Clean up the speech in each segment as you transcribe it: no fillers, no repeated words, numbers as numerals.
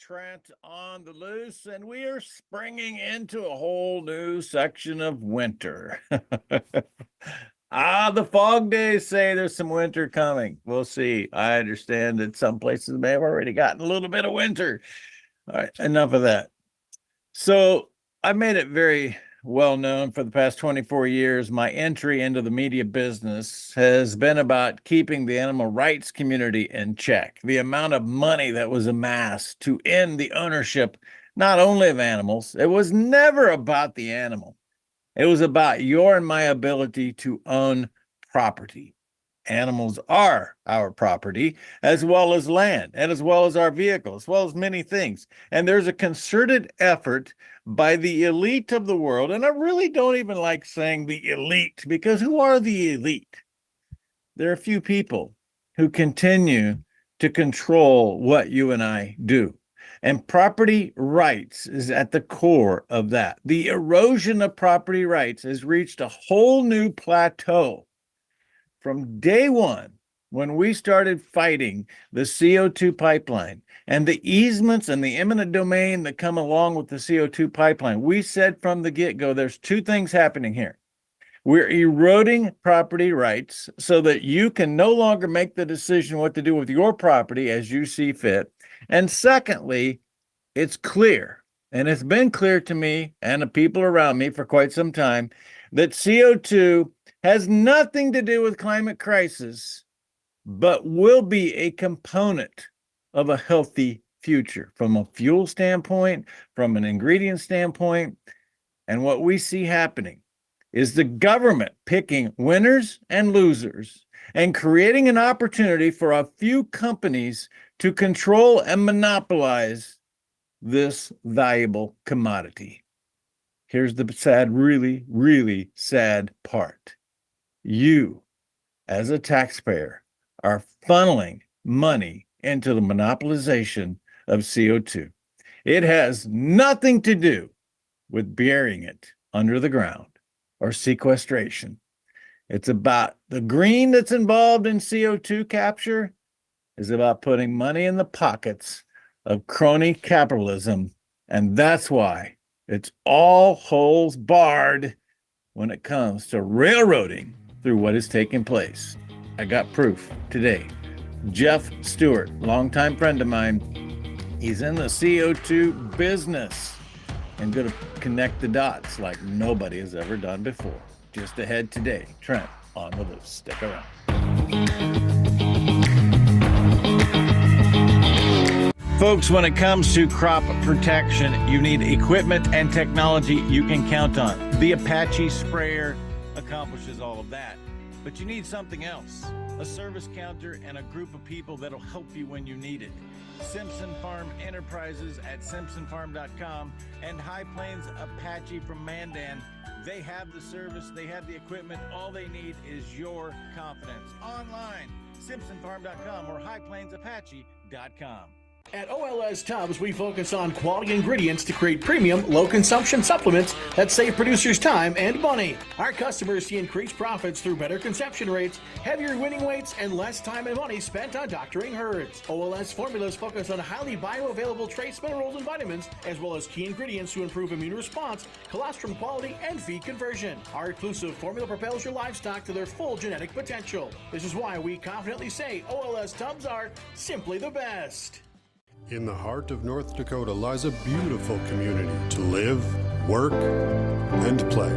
Trent on the Loos, and we are springing into a whole new section of winter. The fog days say there's some winter coming. We'll see. I understand that some places may have already gotten a little bit of winter. All right, enough of that. So I made it very well known for the past 24 years. My entry into the media business has been about keeping the animal rights community in check. The amount of money that was amassed to end the ownership, not only of animals, it was never about the animal. It was about your and my ability to own property. Animals are our property, as well as land, and as well as our vehicle, as well as many things. And there's a concerted effort by the elite of the world, and I really don't even like saying the elite, because who are the elite? There are a few people who continue to control what you and I do. And property rights is at the core of that. The erosion of property rights has reached a whole new plateau. From day one, when we started fighting the CO2 pipeline and the easements and the eminent domain that come along with the CO2 pipeline, we said from the get-go, there's two things happening here. We're eroding property rights so that you can no longer make the decision what to do with your property as you see fit. And secondly, it's clear, and it's been clear to me and the people around me for quite some time, that CO2 has nothing to do with climate crisis, but will be a component of a healthy future from a fuel standpoint, from an ingredient standpoint. And what we see happening is the government picking winners and losers and creating an opportunity for a few companies to control and monopolize this valuable commodity. Here's the sad, really, really sad part. You, as a taxpayer, are funneling money into the monopolization of CO2. It has nothing to do with burying it under the ground or sequestration. It's about the green that's involved in CO2 capture is about putting money in the pockets of crony capitalism. And that's why it's all holes barred when it comes to railroading through what is taking place. I got proof today. Jeff Stewart, longtime friend of mine, he's in the CO2 business and going to connect the dots like nobody has ever done before. Just ahead today, Trent on the Loose. Stick around. Folks, when it comes to crop protection, you need equipment and technology you can count on. The Apache sprayer accomplishes all of that, but you need something else, a service counter and a group of people that'll help you when you need it. Simpson Farm Enterprises at simpsonfarm.com and High Plains Apache from Mandan. They have the service, they have the equipment. All they need is your confidence. Online, simpsonfarm.com or highplainsapache.com. At OLS Tubs, we focus on quality ingredients to create premium, low-consumption supplements that save producers time and money. Our customers see increased profits through better conception rates, heavier winning weights, and less time and money spent on doctoring herds. OLS formulas focus on highly bioavailable trace minerals and vitamins, as well as key ingredients to improve immune response, colostrum quality, and feed conversion. Our exclusive formula propels your livestock to their full genetic potential. This is why we confidently say OLS Tubs are simply the best. In the heart of North Dakota lies a beautiful community to live, work, and play.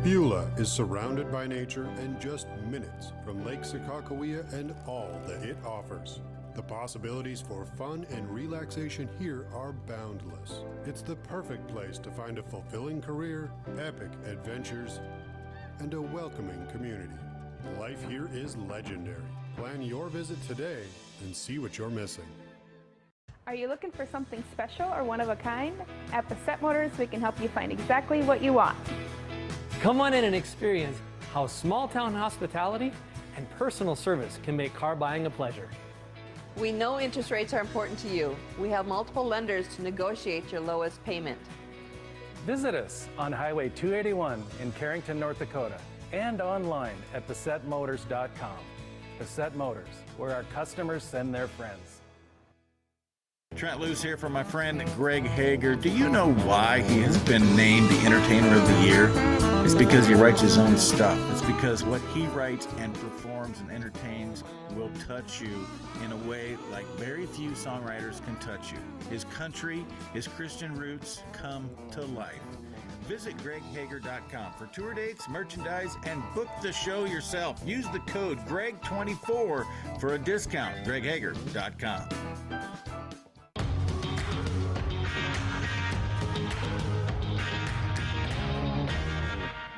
Beulah is surrounded by nature and just minutes from Lake Sakakawea and all that it offers. The possibilities for fun and relaxation here are boundless. It's the perfect place to find a fulfilling career, epic adventures, and a welcoming community. Life here is legendary. Plan your visit today and see what you're missing. Are you looking for something special or one of a kind? At Bassett Motors, we can help you find exactly what you want. Come on in and experience how small town hospitality and personal service can make car buying a pleasure. We know interest rates are important to you. We have multiple lenders to negotiate your lowest payment. Visit us on Highway 281 in Carrington, North Dakota, and online at BassettMotors.com. Bassett Motors, where our customers send their friends. Trent Loos here for my friend Greg Hager. Do you know why he has been named the Entertainer of the Year? It's because he writes his own stuff. It's because what he writes and performs and entertains will touch you in a way like very few songwriters can touch you. His country, his Christian roots come to life. Visit greghager.com for tour dates, merchandise, and book the show yourself. Use the code GREG24 for a discount. greghager.com.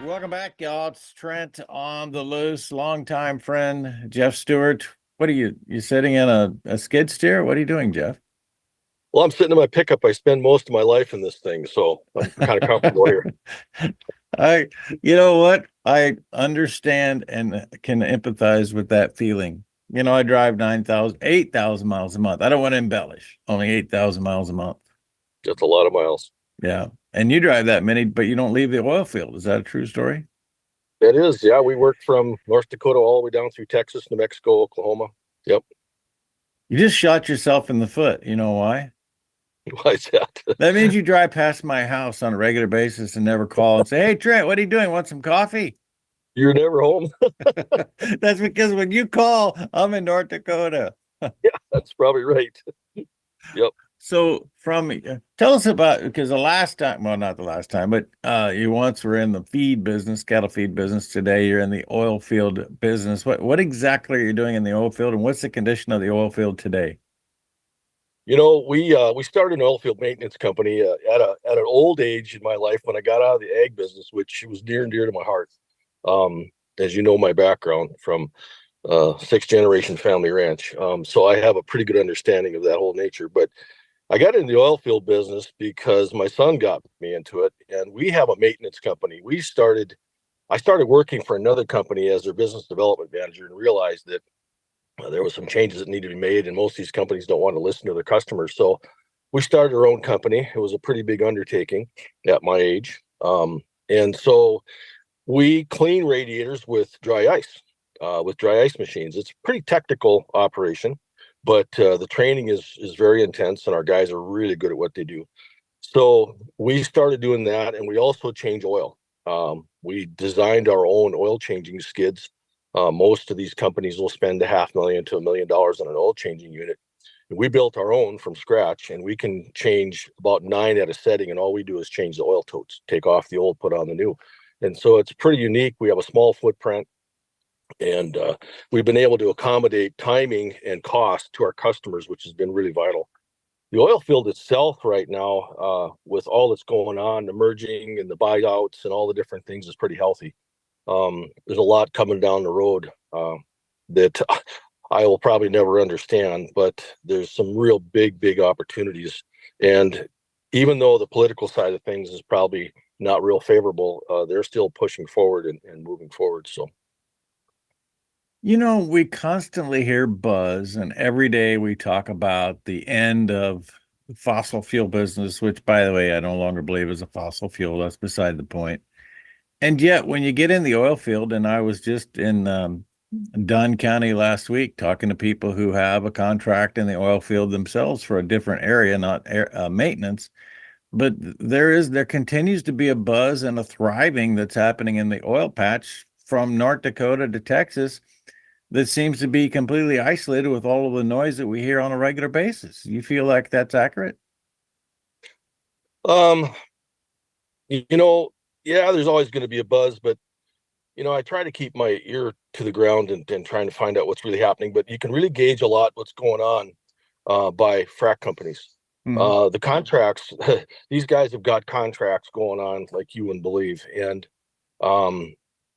Welcome back, y'all. It's Trent on the Loose, longtime friend Jeff Stewart. What are you sitting in a skid steer? What are you doing, Jeff? Well, I'm sitting in my pickup. I spend most of my life in this thing, so I'm kind of comfortable here. You know what? I understand and can empathize with that feeling. You know, I drive 8,000 miles a month. I don't want to embellish. Only 8,000 miles a month. That's a lot of miles. Yeah. And you drive that many, but you don't leave the oil field. Is that a true story? It is. Yeah. We work from North Dakota all the way down through Texas, New Mexico, Oklahoma. Yep. You just shot yourself in the foot. You know why? Why is that? That means you drive past my house on a regular basis and never call and say, "Hey, Trent, what are you doing? Want some coffee?" You're never home. That's because when you call, I'm in North Dakota. Yeah, that's probably right. Yep. So tell us about, because the last time, well, not the last time, but you once were in the feed business, cattle feed business. Today you're in the oil field business. What exactly are you doing in the oil field, and what's the condition of the oil field today? You know, we started an oil field maintenance company at an old age in my life when I got out of the ag business, which was near and dear to my heart. As you know, my background from 6th generation family ranch. So I have a pretty good understanding of that whole nature. But I got in the oil field business because my son got me into it, and we have a maintenance company. I started working for another company as their business development manager and realized that there was some changes that needed to be made, and most of these companies don't want to listen to their customers. So we started our own company. It was a pretty big undertaking at my age. And so we clean radiators with dry ice machines. It's a pretty technical operation, but the training is very intense, and our guys are really good at what they do. So we started doing that, and we also change oil. We designed our own oil changing skids. Most of these companies will spend $500,000 to $1 million on an oil changing unit. And we built our own from scratch, and we can change about 9 at a setting, and all we do is change the oil totes, take off the old, put on the new. And so it's pretty unique. We have a small footprint, and we've been able to accommodate timing and cost to our customers, which has been really vital. The oil field itself right now, with all that's going on, the merging and the buyouts and all the different things, is pretty healthy. There's a lot coming down the road that I will probably never understand, but there's some real big opportunities. And even though the political side of things is probably not real favorable, they're still pushing forward and moving forward. So, you know, we constantly hear buzz, and every day we talk about the end of the fossil fuel business, which, by the way, I no longer believe is a fossil fuel. That's beside the point. And yet, when you get in the oil field, and I was just in Dunn County last week talking to people who have a contract in the oil field themselves for a different area, not maintenance, but there continues to be a buzz and a thriving that's happening in the oil patch from North Dakota to Texas that seems to be completely isolated with all of the noise that we hear on a regular basis. You feel like that's accurate? you know, yeah, there's always going to be a buzz, but I try to keep my ear to the ground and trying to find out what's really happening. But you can really gauge a lot what's going on by frac companies. Mhm. The contracts, these guys have got contracts going on like you wouldn't believe, and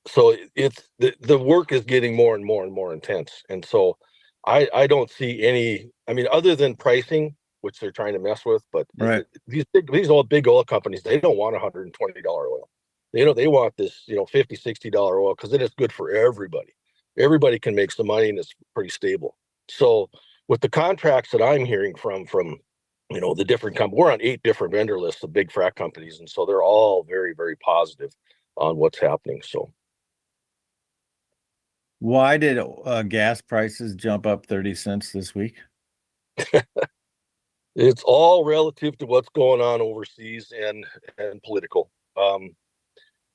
so it's the work is getting more and more intense. And so I don't see any. I mean, other than pricing, which they're trying to mess with, but Right. these big oil companies, they don't want $120 oil. They want this, $50, $60 oil, because then it's good for everybody. Everybody can make some money, and it's pretty stable. So with the contracts that I'm hearing from the different companies, we're on 8 different vendor lists of big frac companies, and so they're all very, very positive on what's happening. So Why did gas prices jump up 30 cents this week? It's all relative to what's going on overseas and political.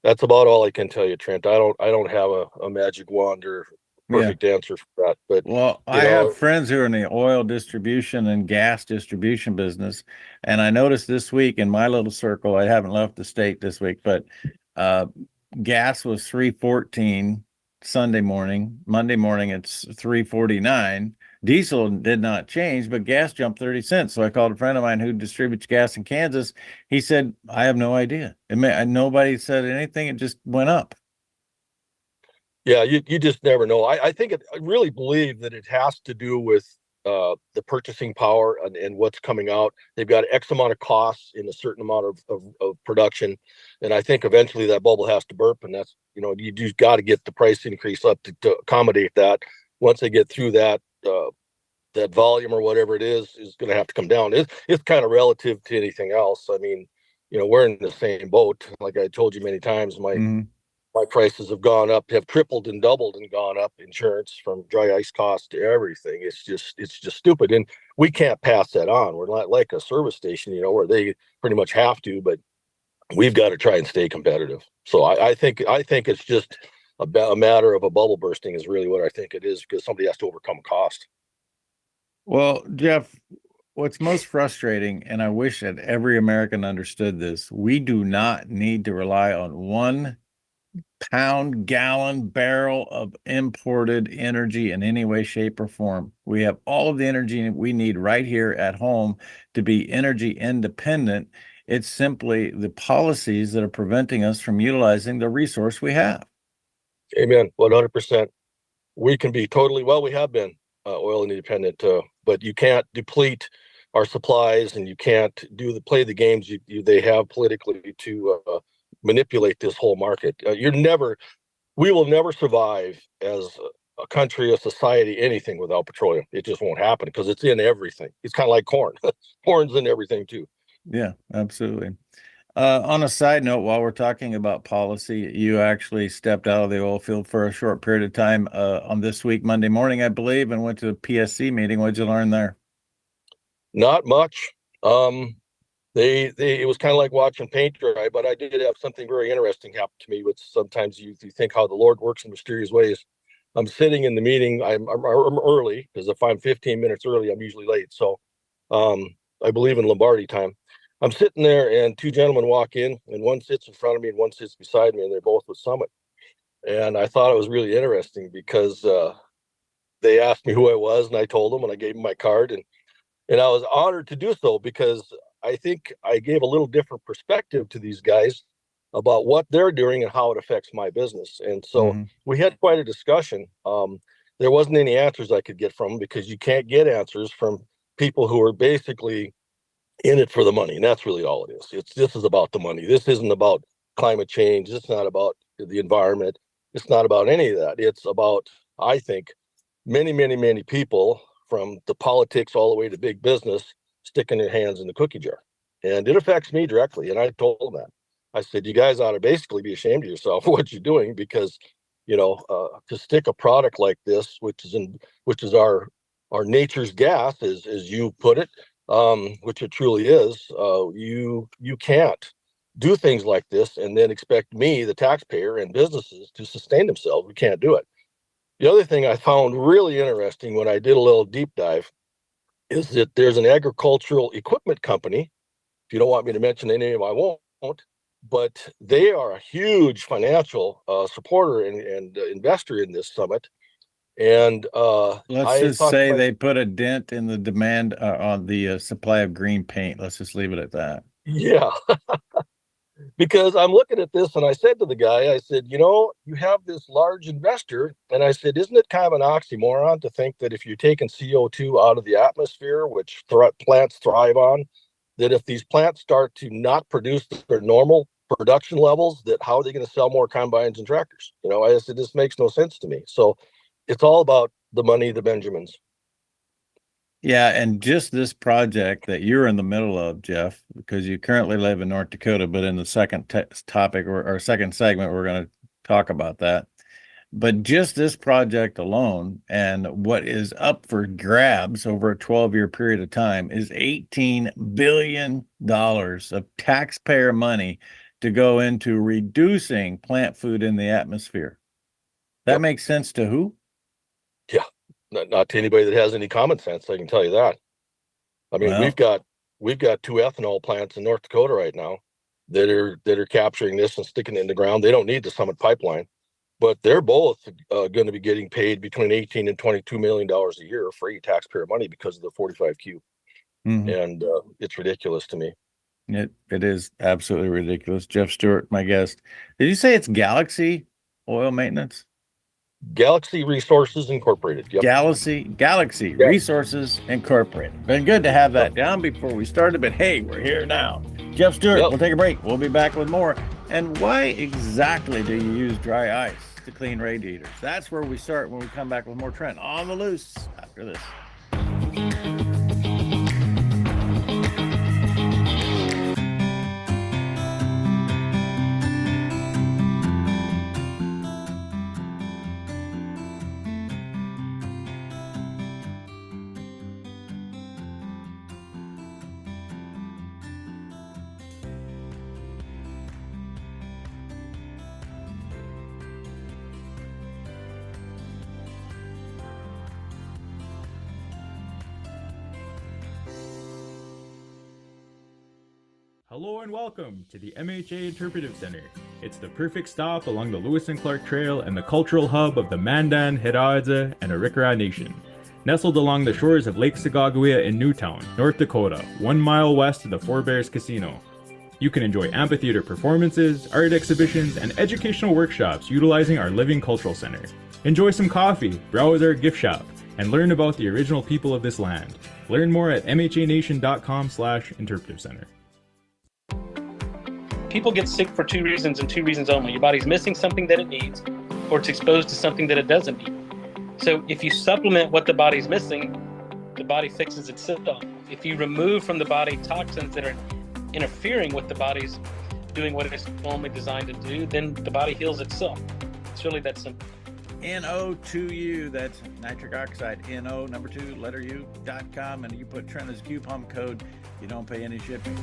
That's about all I can tell you, Trent. I don't have a magic wand or perfect answer for that. But Well, I have friends who are in the oil distribution and gas distribution business, and I noticed this week in my little circle, I haven't left the state this week, but gas was 3.14 Sunday morning. Monday morning it's 3.49. Diesel did not change, but gas jumped 30 cents. So I called a friend of mine who distributes gas in Kansas. He said, I have no idea. Nobody said anything. It just went up. Yeah, you just never know. I think I really believe that it has to do with the purchasing power and what's coming out. They've got X amount of costs in a certain amount of production. And I think eventually that bubble has to burp. And that's, you just got to get the price increase up to accommodate that. Once they get through that, that volume or whatever it is going to have to come down. It's kind of relative to anything else. I mean, we're in the same boat. Like I told you many times, my prices have gone up, have tripled and doubled and gone up. Insurance, from dry ice costs to everything. It's just stupid. And we can't pass that on. We're not like a service station, where they pretty much have to, but we've got to try and stay competitive. So I think it's just a matter of a bubble bursting is really what I think it is, because somebody has to overcome cost. Well, Jeff, what's most frustrating, and I wish that every American understood this, we do not need to rely on 1 pound, gallon, barrel of imported energy in any way, shape, or form. We have all of the energy we need right here at home to be energy independent. It's simply the policies that are preventing us from utilizing the resource we have. Amen. 100%. We can be totally, we have been oil independent, but you can't deplete our supplies, and you can't play the games they have politically to manipulate this whole market. We will never survive as a country, a society, anything without petroleum. It just won't happen because it's in everything. It's kind of like corn. Corn's in everything too. Yeah, absolutely. On a side note, while we're talking about policy, you actually stepped out of the oil field for a short period of time on this week, Monday morning, I believe, and went to a PSC meeting. What'd you learn there? Not much. It was kind of like watching paint dry, but I did have something very interesting happen to me, which sometimes you think how the Lord works in mysterious ways. I'm sitting in the meeting. I'm early, because if I'm 15 minutes early, I'm usually late. So I believe in Lombardi time. I'm sitting there, and 2 gentlemen walk in, and one sits in front of me and one sits beside me, and they're both with Summit. And I thought it was really interesting because they asked me who I was, and I told them, and I gave them my card, and I was honored to do so, because I think I gave a little different perspective to these guys about what they're doing and how it affects my business. And so we had quite a discussion. There wasn't any answers I could get from them, because you can't get answers from people who are basically in it for the money. And that's really all it is. This is about the money. This isn't about climate change. It's not about the environment. It's not about any of that. It's about, I think, many, many, many people, from the politics all the way to big business, sticking their hands in the cookie jar. And it affects me directly. And I told them that. I said, you guys ought to basically be ashamed of yourself for what you're doing, because, to stick a product like this, which is our nature's gas, as you put it, which it truly is, you can't do things like this and then expect me, the taxpayer, and businesses to sustain themselves. We can't do it. The other thing I found really interesting when I did a little deep dive is that there's an agricultural equipment company. If you don't want me to mention the name, I won't. But they are a huge financial supporter and investor in this summit. And let's just say they put a dent in the demand on the supply of green paint. Let's just leave it at that. Yeah. Because I'm looking at this, and I said to the guy, I said, you have this large investor. And I said, isn't it kind of an oxymoron to think that if you're taking CO2 out of the atmosphere, which plants thrive on, that if these plants start to not produce their normal production levels, that how are they going to sell more combines and tractors? I said, this makes no sense to me. So it's all about the money, the Benjamins. Yeah, and just this project that you're in the middle of, Jeff, because you currently live in North Dakota, but in the second topic or second segment, we're going to talk about that. But just this project alone and what is up for grabs over a 12-year period of time is $18 billion of taxpayer money to go into reducing plant food in the atmosphere. That makes sense to who? Yeah, not to anybody that has any common sense, I can tell you that. I mean, Well, we've got 2 ethanol plants in North Dakota right now that are capturing this and sticking it in the ground. They don't need the Summit pipeline, but they're both going to be getting paid between 18 and 22 million dollars a year free taxpayer money because of the 45Q. And it's ridiculous to me. It is absolutely ridiculous. Jeff Stewart, my guest. Did you say it's Galaxy Oil Maintenance? Galaxy Resources Incorporated. Yep. Galaxy Yeah. Resources Incorporated. Been good to have that down before we started, but hey, we're here now. Jeff Stewart, we'll take a break. We'll be back with more. And why exactly do you use dry ice to clean radiators? That's where we start when we come back with more Trent on the Loose after this. Hello and welcome to the MHA Interpretive Center. It's the perfect stop along the Lewis and Clark Trail and the cultural hub of the Mandan, Hidatsa, and Arikara Nation. Nestled along the shores of Lake Sagagawea in Newtown, North Dakota, 1 mile west of the Four Bears Casino. You can enjoy amphitheater performances, art exhibitions, and educational workshops utilizing our living cultural center. Enjoy some coffee, browse our gift shop, and learn about the original people of this land. Learn more at mhanation.com/interpretive center. People get sick for 2 reasons and 2 reasons only. Your body's missing something that it needs, or it's exposed to something that it doesn't need. So if you supplement what the body's missing, the body fixes itself. If you remove from the body toxins that are interfering with the body's doing what it's normally designed to do, then the body heals itself. It's really that simple. NO2U, that's nitric oxide, NO, number 2, letter U.com, and you put Trent as coupon code, you don't pay any shipping.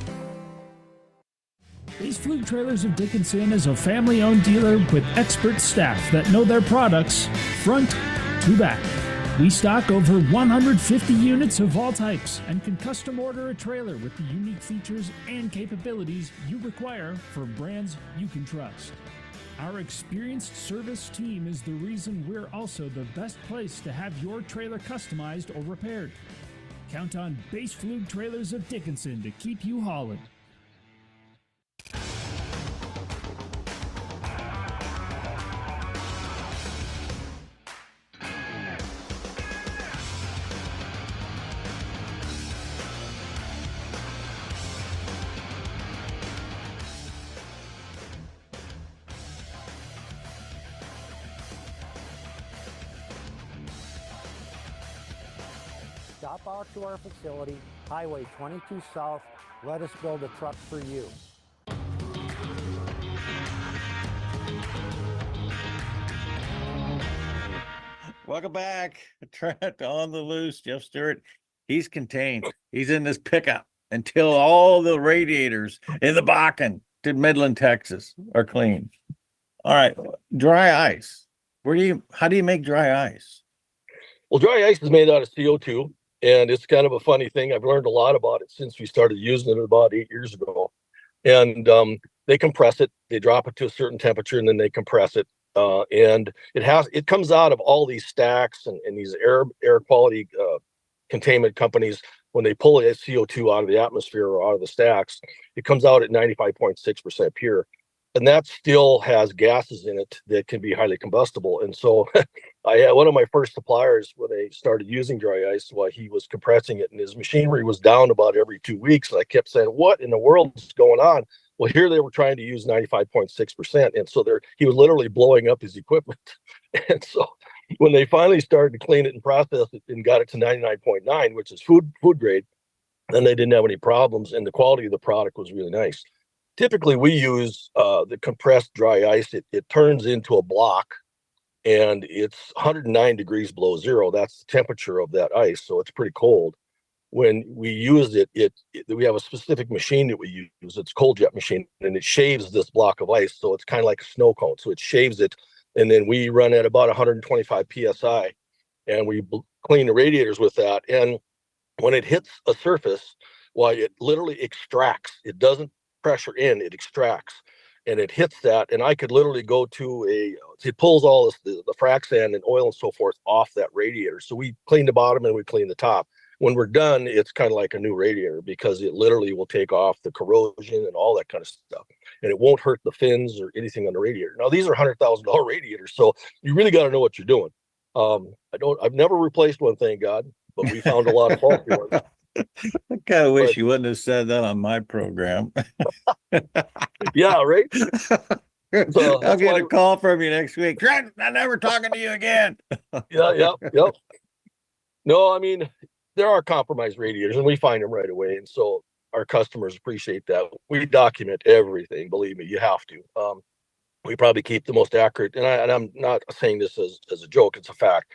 Base Fluke Trailers of Dickinson is a family-owned dealer with expert staff that know their products front to back. We stock over 150 units of all types and can custom order a trailer with the unique features and capabilities you require for brands you can trust. Our experienced service team is the reason we're also the best place to have your trailer customized or repaired. Count on Base Fluke Trailers of Dickinson to keep you hauling. Stop out to our facility, Highway 22 South. Let us build a truck for you. Welcome back. Trent on the Loose. Jeff Stewart. He's contained. He's in this pickup until all the radiators in the Bakken to Midland, Texas are clean. All right. Dry ice. How do you make dry ice? Well, dry ice is made out of CO2, and it's kind of a funny thing. I've learned a lot about it since we started using it about 8 years ago. And they compress it, they drop it to a certain temperature, and then they compress it. And it comes out of all these stacks and these air quality containment companies. When they pull CO2 out of the atmosphere or out of the stacks, it comes out at 95.6% pure. And that still has gases in it that can be highly combustible. And so I had one of my first suppliers, when they started using dry ice, while he was compressing it, and his machinery was down about every 2 weeks. And I kept saying, what in the world is going on? Well, here they were trying to use 95.6%. And so he was literally blowing up his equipment. And so when they finally started to clean it and process it and got it to 99.9, which is food grade, then they didn't have any problems. And the quality of the product was really nice. Typically, we use the compressed dry ice. It turns into a block and it's 109 degrees below zero. That's the temperature of that ice, so it's pretty cold. When we use it, we have a specific machine that we use. It's cold jet machine, and it shaves this block of ice, so it's kind of like a snow cone. So it shaves it, and then we run at about 125 psi, and we clean the radiators with that. And when it hits a surface, well, it literally extracts. It doesn't pressure in; it extracts, and it hits that. And I could literally go to it pulls all this, the frac sand and oil and so forth off that radiator. So we clean the bottom and we clean the top. When we're done, it's kind of like a new radiator because it literally will take off the corrosion and all that kind of stuff. And it won't hurt the fins or anything on the radiator. Now, these are $100,000 radiators, so you really got to know what you're doing. I've never replaced one, thank God, but we found a lot of faulty ones. I kind of wish you wouldn't have said that on my program. Yeah, right? So I'll get a call from you next week. Trent, I'm never talking to you again. Yep. No, I mean, there are compromised radiators, and we find them right away. And so our customers appreciate that. We document everything. Believe me, you have to. We probably keep the most accurate, and I'm not saying this as a joke. It's a fact.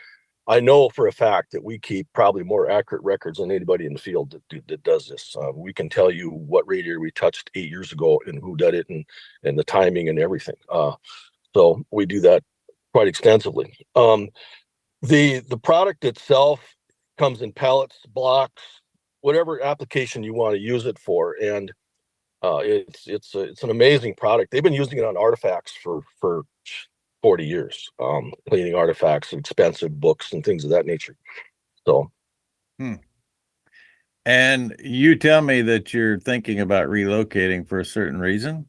I know for a fact that we keep probably more accurate records than anybody in the field that does this. We can tell you what radiator we touched 8 years ago and who did it and the timing and everything. So we do that quite extensively. The product itself comes in pellets, blocks, whatever application you want to use it for, and it's an amazing product. They've been using it on artifacts for 40 years, cleaning artifacts, expensive books, and things of that nature. So, And you tell me that you're thinking about relocating for a certain reason.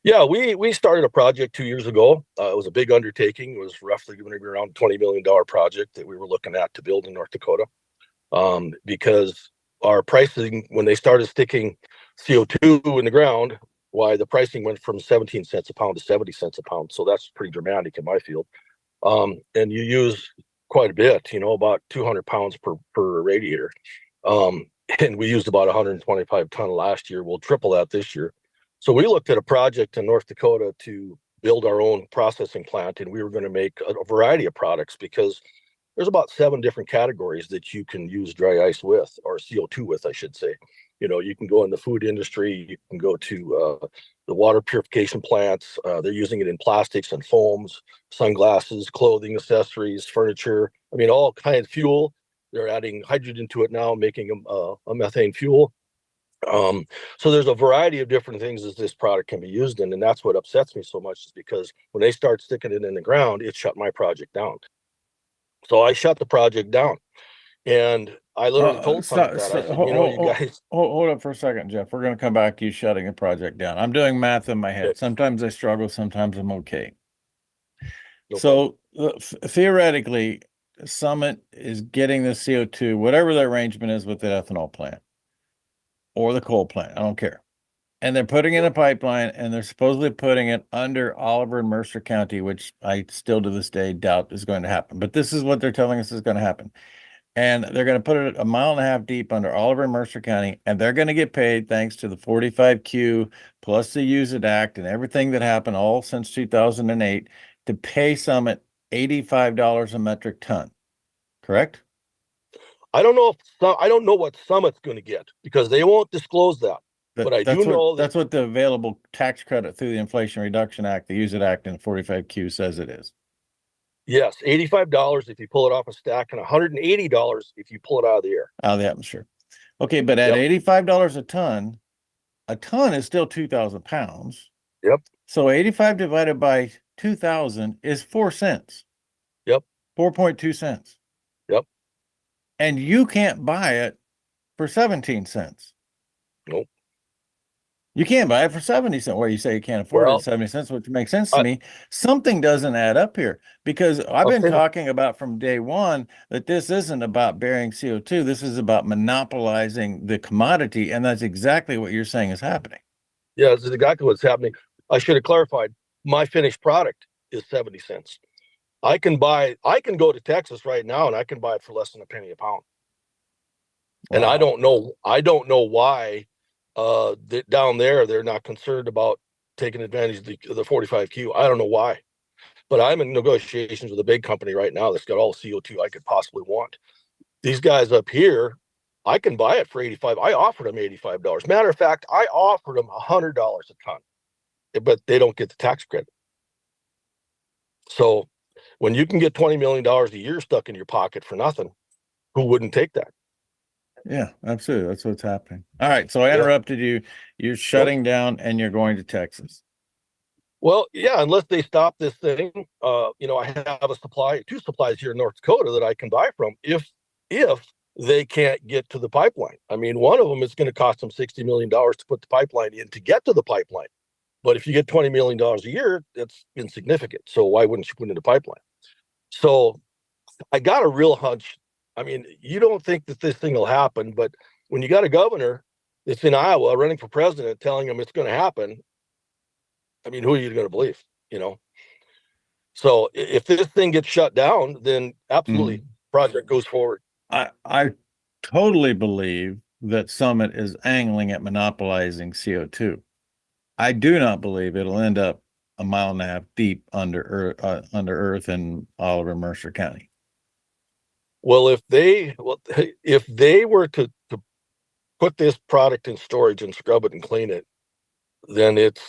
Yeah, we started a project 2 years ago. It was a big undertaking. It was roughly going to be around $20 million project that we were looking at to build in North Dakota. Because our pricing, when they started sticking CO2 in the ground, why the pricing went from 17 cents a pound to 70 cents a pound. So that's pretty dramatic in my field. And you use quite a bit, about 200 pounds per radiator. And we used about 125 ton last year. We'll triple that this year. So we looked at a project in North Dakota to build our own processing plant, and we were going to make a variety of products because there's about 7 different categories that you can use dry ice with, or CO2 with, I should say. You can go in the food industry, you can go to the water purification plants. They're using it in plastics and foams, sunglasses, clothing, accessories, furniture. I mean, all kinds of fuel. They're adding hydrogen to it now, making a methane fuel. So there's a variety of different things that this product can be used in. And that's what upsets me so much, is because when they start sticking it in the ground, it shut my project down. So I shut the project down. And I literally told Summit that. I said, you guys. Hold up for a second, Jeff. We're going to come back to you shutting a project down. I'm doing math in my head. Sometimes I struggle, sometimes I'm okay. So theoretically, Summit is getting the CO2, whatever the arrangement is with the ethanol plant or the coal plant, I don't care. And they're putting in a pipeline, and they're supposedly putting it under Oliver and Mercer County, which I still to this day doubt is going to happen. But this is what they're telling us is going to happen. And they're going to put it 1.5 miles deep under Oliver and Mercer County, and they're going to get paid thanks to the 45Q plus the Use It Act and everything that happened all since 2008 to pay Summit $85 a metric ton. Correct? I don't know what Summit's going to get because they won't disclose that. But I do know that's what the available tax credit through the Inflation Reduction Act, the Use It Act, and the 45Q says it is. Yes, $85 if you pull it off a stack, and $180 if you pull it out of the air. Out of the atmosphere. Okay, but at $85 a ton is still 2,000 pounds. Yep. So 85 divided by 2,000 is 4 cents. Yep. 4.2 cents. Yep. And you can't buy it for 17 cents. Nope. You can't buy it for 70 cents. Well, you say you can't afford it at 70 cents, which makes sense to me. Something doesn't add up here, because I've been talking about from day one that this isn't about burying CO2. This is about monopolizing the commodity. And that's exactly what you're saying is happening. Yeah, this is exactly what's happening. I should have clarified. My finished product is 70 cents. I can go to Texas right now and I can buy it for less than a penny a pound. Wow. And I don't know why down there they're not concerned about taking advantage of the 45Q. I don't know why. but I'm in negotiations with a big company right now that's got all the CO2 I could possibly want. These guys up here, I can buy it for 85. I offered them $85. Matter of fact, I offered them $100 a ton, but they don't get the tax credit. So when you can get $20 million a year stuck in your pocket for nothing, who wouldn't take that? Yeah, absolutely. That's what's happening. All right. So I interrupted you. You're shutting down and you're going to Texas. Well, yeah, unless they stop this thing, I have two supplies here in North Dakota that I can buy from if they can't get to the pipeline. I mean, one of them is going to cost them $60 million to put the pipeline in to get to the pipeline. But if you get $20 million a year, it's insignificant. So why wouldn't you put in the pipeline? So I got a real hunch. I mean, you don't think that this thing will happen, but when you got a governor that's in Iowa running for president telling him it's going to happen, I mean, who are you going to believe, So if this thing gets shut down, then absolutely project goes forward. I totally believe that Summit is angling at monopolizing CO2. I do not believe it'll end up a mile and a half deep under earth in Oliver Mercer County. Well, if they were to put this product in storage and scrub it and clean it, then it's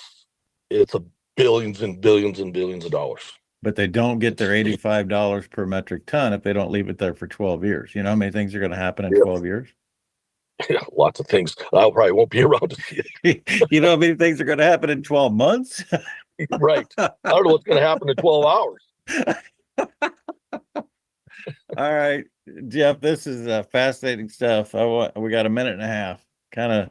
a billions and billions and billions of dollars. But they don't get their $85 per metric ton if they don't leave it there for 12 years. You know how many things are going to happen in 12 years? Yeah, lots of things. I probably won't be around to see it. You know how many things are going to happen in 12 months? Right. I don't know what's going to happen in 12 hours. All right, Jeff, this is fascinating stuff. We got a minute and a half. Kind of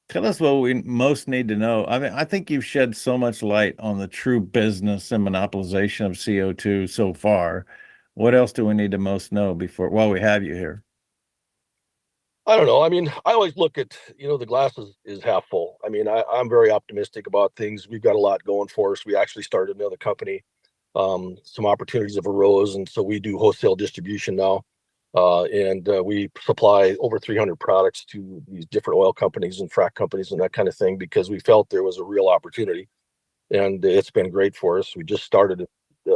tell us what we most need to know. I mean, I think you've shed so much light on the true business and monopolization of CO2 so far. What else do we need to most know while we have you here? I don't know. I mean, I always look at, the glass is half full. I mean, I'm very optimistic about things. We've got a lot going for us. We actually started another company. Some opportunities have arose, and so we do wholesale distribution now. And we supply over 300 products to these different oil companies and frac companies and that kind of thing, because we felt there was a real opportunity, and it's been great for us. We just started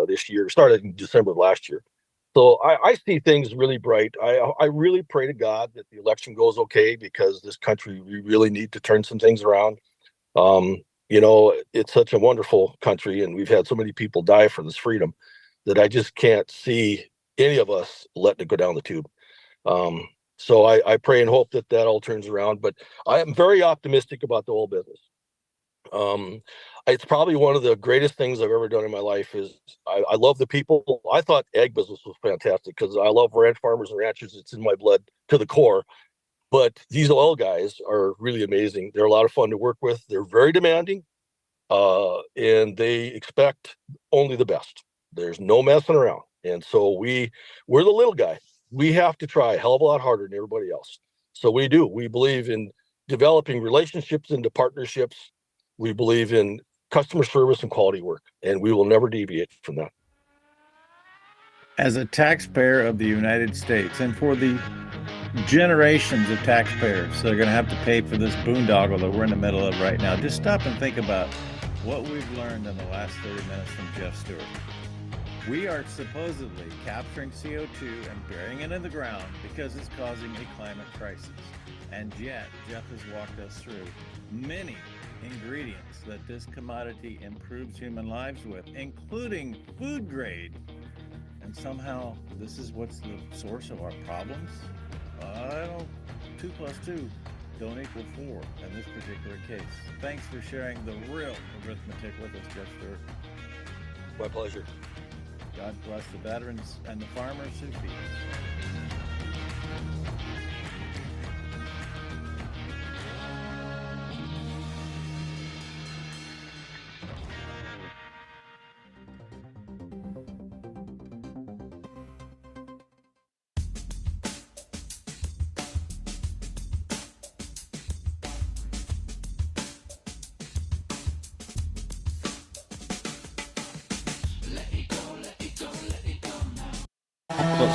this year, started in December of last year. So I see things really bright. I really pray to God that the election goes okay, because this country, we really need to turn some things around. It's such a wonderful country, and we've had so many people die for this freedom that I just can't see any of us letting it go down the tube. So I pray and hope that all turns around, but I am very optimistic about the oil business. It's probably one of the greatest things I've ever done in my life. Is I love the people. I thought ag business was fantastic because I love ranch farmers and ranchers. It's in my blood to the core. But these oil guys are really amazing. They're a lot of fun to work with. They're very demanding, and they expect only the best. There's no messing around. And so we're the little guy. We have to try a hell of a lot harder than everybody else. So we do. We believe in developing relationships into partnerships. We believe in customer service and quality work, and we will never deviate from that. As a taxpayer of the United States, and for the generations of taxpayers that are going to have to pay for this boondoggle that we're in the middle of right now, just stop and think about what we've learned in the last 30 minutes from Jeff Stewart. We are supposedly capturing CO2 and burying it in the ground because it's causing a climate crisis. And yet, Jeff has walked us through many ingredients that this commodity improves human lives with, including food grade. And somehow this is what's the source of our problems? 2 + 2 don't equal 4 in this particular case. Thanks for sharing the real arithmetic with us, Jeff Stewart. My pleasure. God bless the veterans and the farmers who feed us.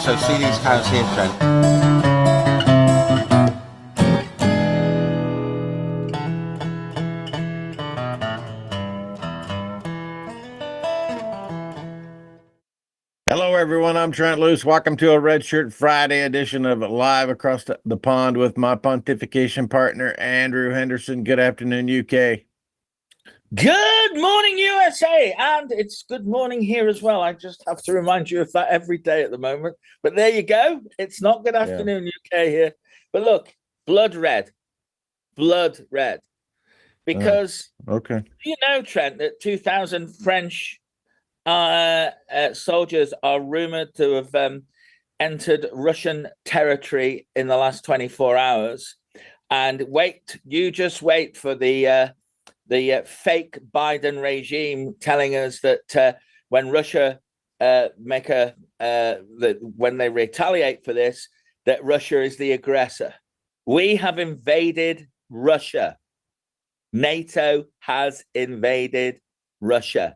So see these cows here, Trent. Hello, everyone. I'm Trent Loos. Welcome to a Red Shirt Friday edition of Live Across the Pond with my pontification partner, Andrew Henderson. Good afternoon, UK. Good morning, USA, and it's good morning here as well. I just have to remind you of that every day at the moment. But there you go. It's not good afternoon, UK here. But look, blood red, because okay, you know, Trent, that 2,000 French soldiers are rumored to have entered Russian territory in the last 24 hours. And you just wait for the fake Biden regime telling us that when Russia when they retaliate for this, that Russia is the aggressor. We have invaded Russia. NATO has invaded Russia.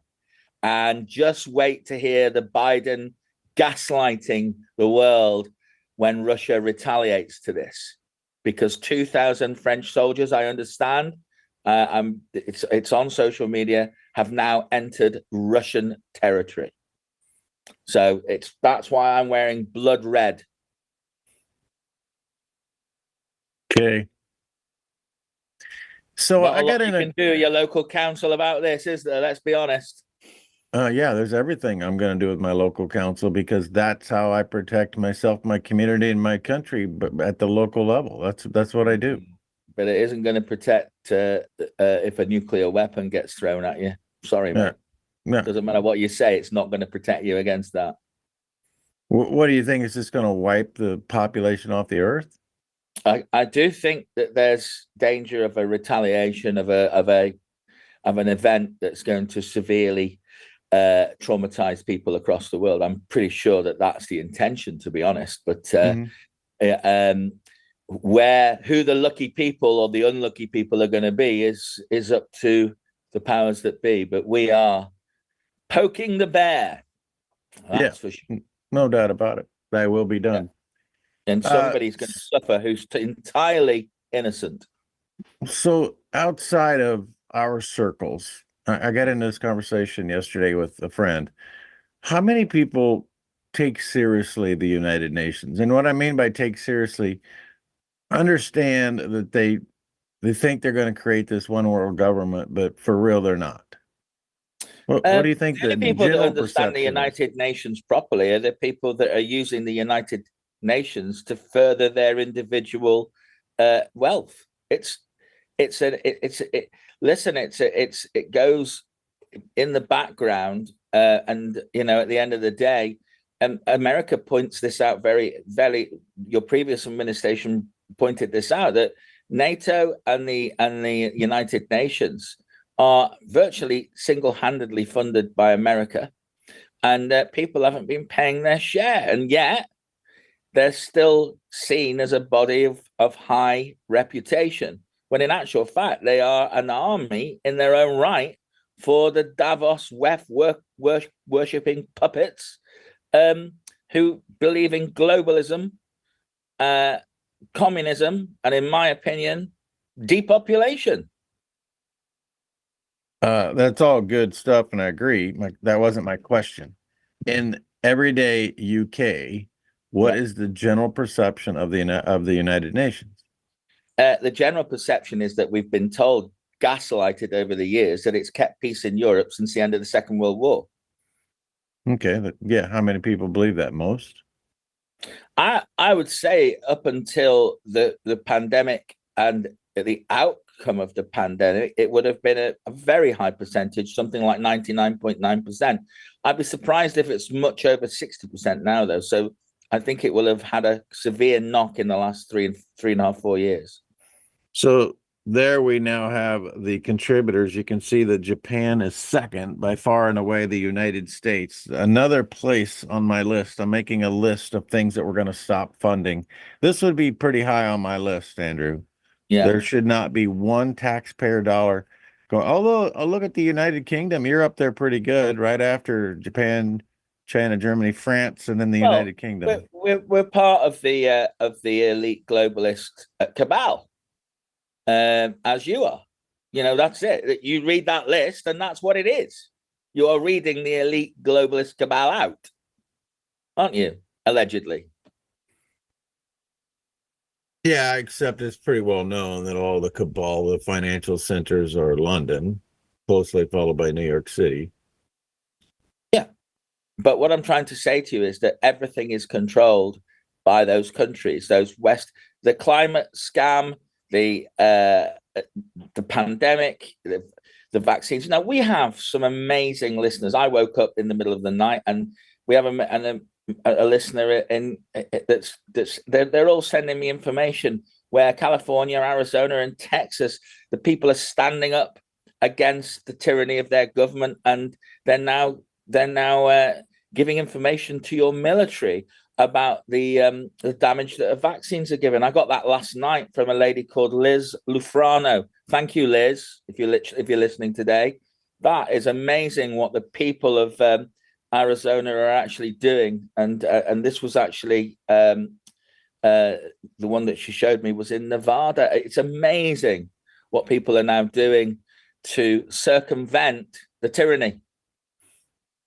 And just wait to hear the Biden gaslighting the world when Russia retaliates to this. Because 2,000 French soldiers, I understand, it's on social media, have now entered Russian territory. So that's why I'm wearing blood red. Okay. So Not I got you can do your local council about this, is there? Let's be honest. Yeah, there's everything I'm going to do with my local council because that's how I protect myself, my community, and my country. But at the local level, that's what I do. But it isn't going to protect if a nuclear weapon gets thrown at you. Sorry, man. Yeah. Doesn't matter what you say; it's not going to protect you against that. What do you think? Is this going to wipe the population off the earth? I do think that there's danger of a retaliation of an event that's going to severely traumatize people across the world. I'm pretty sure that that's the intention, to be honest. But who the lucky people or the unlucky people are going to be is up to the powers that be. But we are poking the bear. That's for sure. No doubt about it. That will be done. Yeah. And somebody's going to suffer who's entirely innocent. So outside of our circles, I got into this conversation yesterday with a friend. How many people take seriously the United Nations? And what I mean by take seriously, understand that they think they're going to create this one world government, but for real, they're not. What do you think? The people that understand the United Nations properly are the people that are using the United Nations to further their individual wealth. It goes in the background, and at the end of the day, America points this out very. Your previous administration pointed this out, that NATO and the United Nations are virtually single-handedly funded by America, and people haven't been paying their share, and yet they're still seen as a body of high reputation, when in actual fact, they are an army in their own right for the Davos worshipping puppets who believe in globalism, communism, and in my opinion, depopulation. That's all good stuff, and I agree. That wasn't my question. In everyday UK, what is the general perception of the United Nations? The general perception is that we've been told, gaslighted over the years, that it's kept peace in Europe since the end of the Second World War. Okay, yeah. How many people believe that? Most? I would say up until the pandemic and the outcome of the pandemic, it would have been a very high percentage, something like 99.9%. I'd be surprised if it's much over 60% now, though. So I think it will have had a severe knock in the last 3.5, 4 years. So there we now have the contributors. You can see that Japan is second, by far and away the United States. Another place on my list, I'm making a list of things that we're going to stop funding. This would be pretty high on my list, Andrew. Yeah. There should not be one taxpayer dollar going. Although, I'll look at the United Kingdom. You're up there pretty good, right after Japan, China, Germany, France, and then the United Kingdom. We're part of the elite globalist cabal, as you are. That's it. You read that list, and that's what it is. You are reading the elite globalist cabal out. aren't you? Allegedly. Yeah, except it's pretty well known that all the cabal, the financial centers are London, closely followed by New York City. Yeah. But what I'm trying to say to you is that everything is controlled by those countries, the climate scam, the pandemic, the vaccines. Now, we have some amazing listeners. I woke up in the middle of the night and we have a listener they're all sending me information where California, Arizona, and Texas, the people are standing up against the tyranny of their government, and they're now giving information to your military about the damage that vaccines are given. I got that last night from a lady called Liz Lufrano. Thank you, Liz, if you're listening today. That is amazing what the people of Arizona are actually doing, and this was actually the one that she showed me was in Nevada. It's amazing what people are now doing to circumvent the tyranny.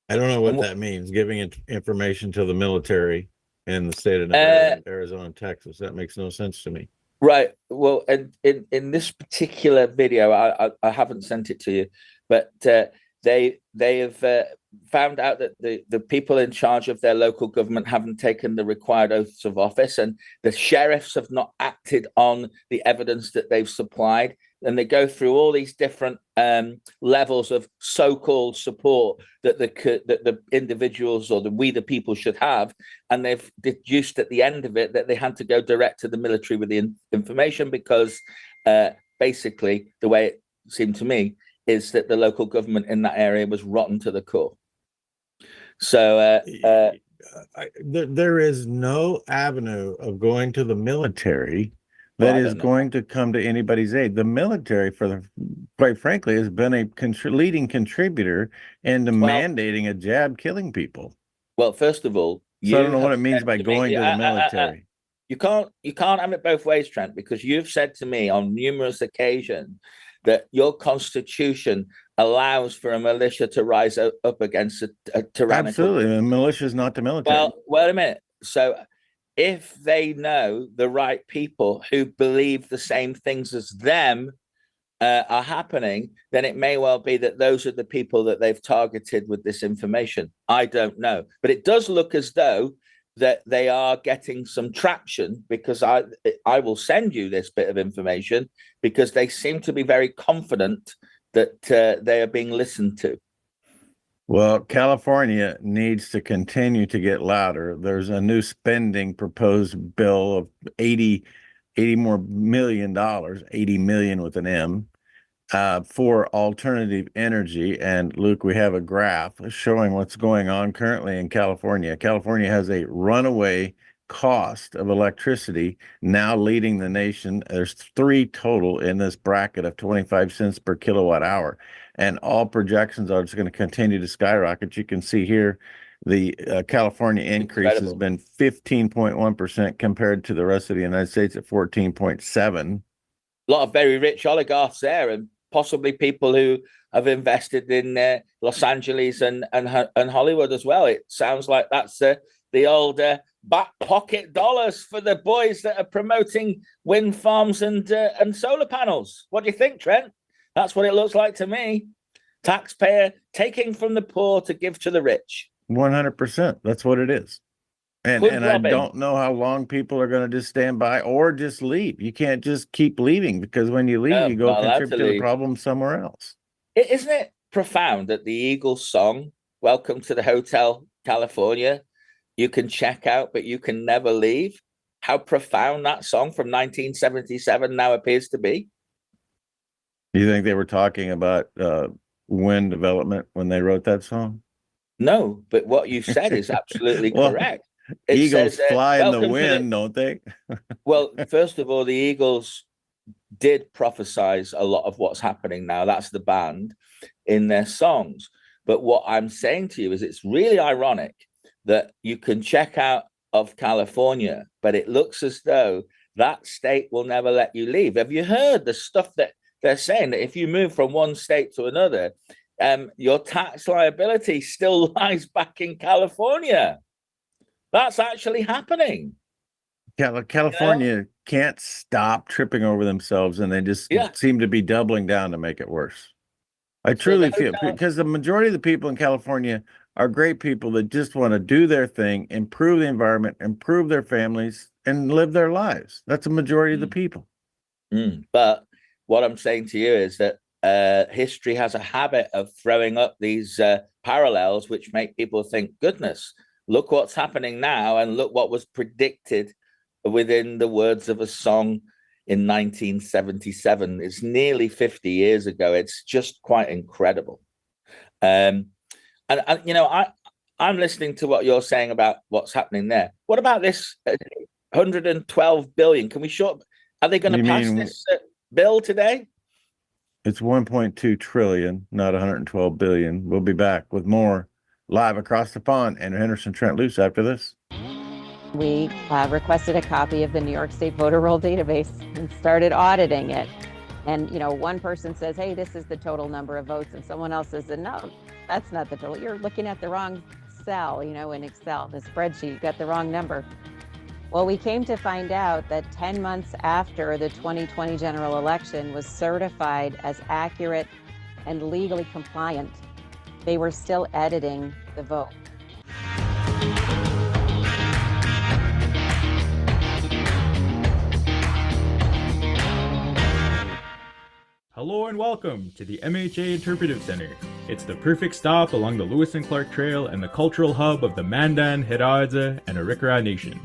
I don't know what that means, giving information to the military in the state of Nevada, Arizona, and Texas. That makes no sense to me. Right. Well, and in this particular video, I haven't sent it to you, but they have found out that the people in charge of their local government haven't taken the required oaths of office, and the sheriffs have not acted on the evidence that they've supplied. And they go through all these different levels of so-called support that the individuals or we the people should have, and they've deduced at the end of it that they had to go direct to the military with the information because basically the way it seemed to me is that the local government in that area was rotten to the core. So there is no avenue of going to the military that is going to come to anybody's aid. The military, quite frankly, has been a leading contributor into mandating a jab killing people. Well, first of all, so I don't know what it means by going to the military. You can't have it both ways, Trent, because you've said to me on numerous occasions that your constitution allows for a militia to rise up against a tyrannical. Absolutely, the militia is not the military. Well, wait a minute. So if they know the right people who believe the same things as them are happening, then it may well be that those are the people that they've targeted with this information. I don't know. But it does look as though that they are getting some traction, because I will send you this bit of information because they seem to be very confident that they are being listened to. Well, California needs to continue to get louder. There's a new spending proposed bill of $80 more million, 80 million with an M, for alternative energy. And Luke, we have a graph showing what's going on currently in California. California has a runaway cost of electricity, now leading the nation. There's 3 total in this bracket of 25 cents per kilowatt hour. And all projections are just going to continue to skyrocket. You can see here the California increase has been 15.1% compared to the rest of the United States at 14.7%. A lot of very rich oligarchs there, and possibly people who have invested in Los Angeles and Hollywood as well. It sounds like that's the old back pocket dollars for the boys that are promoting wind farms and solar panels. What do you think, Trent? That's what it looks like to me. Taxpayer taking from the poor to give to the rich. 100%. That's what it is. And I don't know how long people are going to just stand by or just leave. You can't just keep leaving, because when you leave, you go contribute to the problem somewhere else. Isn't it profound that the Eagles song, Welcome to the Hotel California, you can check out, but you can never leave? How profound that song from 1977 now appears to be. You think they were talking about wind development when they wrote that song? No, but what you said is absolutely correct. It Eagles says, fly in the wind, don't they? Well, first of all, the Eagles did prophesize a lot of what's happening now. That's the band in their songs. But what I'm saying to you is it's really ironic that you can check out of California, but it looks as though that state will never let you leave. Have you heard the stuff that they're saying, that if you move from one state to another, your tax liability still lies back in California? That's actually happening. California can't stop tripping over themselves, and they just seem to be doubling down to make it worse. I truly feel, because the majority of the people in California are great people that just want to do their thing, improve the environment, improve their families, and live their lives. That's the majority of the people. But what I'm saying to you is that history has a habit of throwing up these parallels, which make people think, goodness, look what's happening now, and look what was predicted within the words of a song in 1977. It's nearly 50 years ago. It's just quite incredible. And you know, I'm listening to what you're saying about what's happening there. What about this 112 billion? Are they going to pass this bill today? It's 1.2 trillion, not 112 billion. We'll be back with more live across the pond. And Henderson, Trent, Loos after this. We requested a copy of the New York State voter roll database and started auditing it. And, you know, one person says, hey, this is the total number of votes. And someone else says, no, that's not the total. You're looking at the wrong cell, you know, in Excel, the spreadsheet, you got the wrong number. Well, we came to find out that 10 months after the 2020 general election was certified as accurate and legally compliant, they were still editing the vote. Hello and welcome to the MHA Interpretive Center. It's the perfect stop along the Lewis and Clark Trail and the cultural hub of the Mandan, Hidatsa, and Arikara Nation.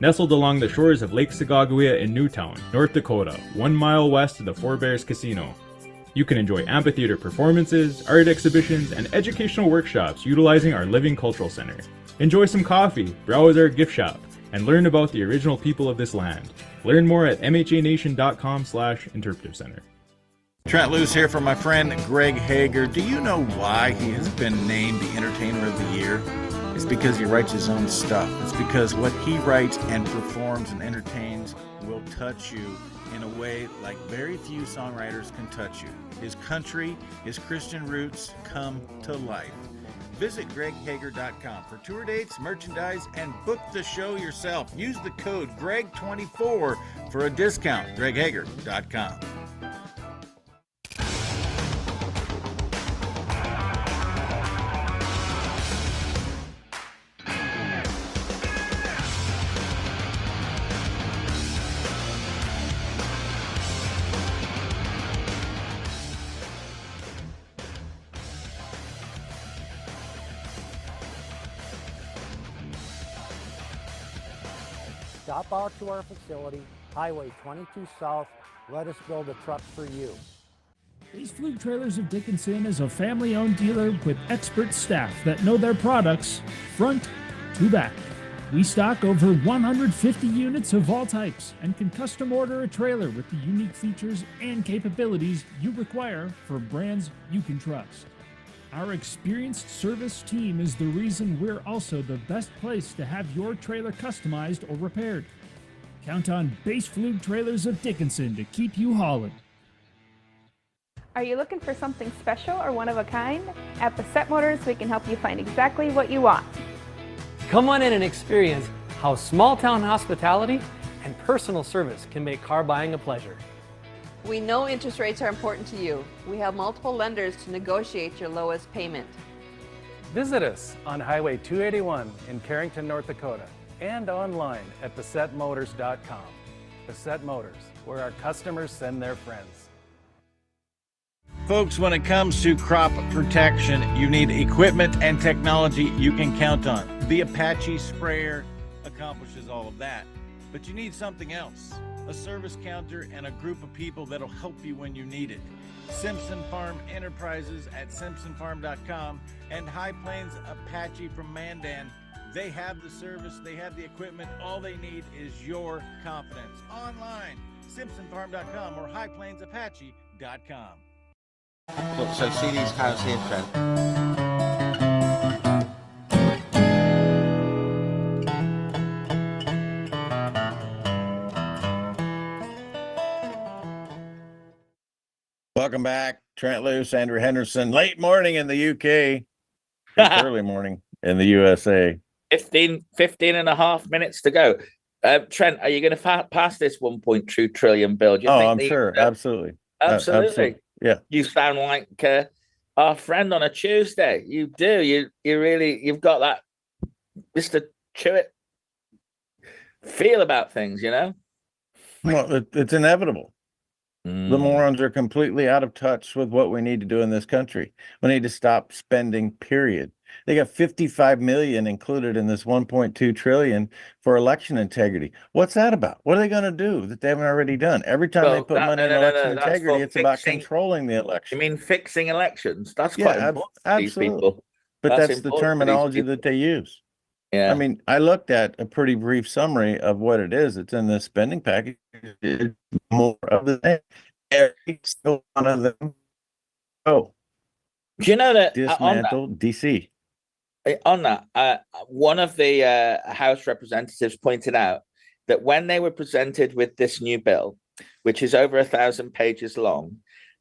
Nestled along the shores of Lake Sacagawea in Newtown, North Dakota, 1 mile west of the Four Bears Casino. You can enjoy amphitheater performances, art exhibitions, and educational workshops utilizing our Living Cultural Center. Enjoy some coffee, browse our gift shop, and learn about the original people of this land. Learn more at mhanation.com/interpretive center. Trent Loos here for my friend Greg Hager. Do you know why he has been named the Entertainer of the Year? It's because he writes his own stuff. It's because what he writes and performs and entertains will touch you in a way like very few songwriters can touch you. His country, his Christian roots come to life. Visit greghager.com for tour dates, merchandise, and book the show yourself. Use the code GREG24 for a discount. greghager.com. Stop out to our facility, Highway 22 South. Let us build a truck for you. Base Fluke Trailers of Dickinson is a family-owned dealer with expert staff that know their products front to back. We stock over 150 units of all types and can custom order a trailer with the unique features and capabilities you require for brands you can trust. Our experienced service team is the reason we're also the best place to have your trailer customized or repaired. Count on Base Fluke Trailers of Dickinson to keep you hauling. Are you looking for something special or one of a kind? At Bassett Motors, we can help you find exactly what you want. Come on in and experience how small town hospitality and personal service can make car buying a pleasure. We know interest rates are important to you. We have multiple lenders to negotiate your lowest payment. Visit us on Highway 281 in Carrington, North Dakota, and online at BassettMotors.com. Bassett Motors, where our customers send their friends. Folks, when it comes to crop protection, you need equipment and technology you can count on. The Apache sprayer accomplishes all of that, but you need something else. A service counter and a group of people that'll help you when you need it. Simpson Farm Enterprises at simpsonfarm.com and High Plains Apache from Mandan. They have the service, they have the equipment. All they need is your confidence. Online, simpsonfarm.com or highplainsapache.com. Look, so see these cows here, Trent? Welcome back. Trent Loos, Andrew Henderson. Late morning in the UK. It's early morning in the USA. 15 and a half minutes to go. Trent, are you going to pass this 1.2 trillion bill? Do you think I'm sure. Absolutely. Absolutely. Absolutely. Yeah. You sound like our friend on a Tuesday. You do. You've got that Mr. Chewit feel about things, you know? Well, it's inevitable. The Mm. morons are completely out of touch with what we need to do in this country. We need to stop spending, period. They got 55 million included in this 1.2 trillion for election integrity. What's that about? What are they going to do that they haven't already done? Every time they put money in election integrity, it's about controlling the election. You mean fixing elections? That's quite important to these people. But that's the terminology that they use. Yeah. I mean, I looked at a pretty brief summary of what it is. It's in the spending package. It's more of the thing. Every single one of them. Do you know that dismantle DC? On that, one of the House representatives pointed out that when they were presented with this new bill, which is over 1,000 pages long,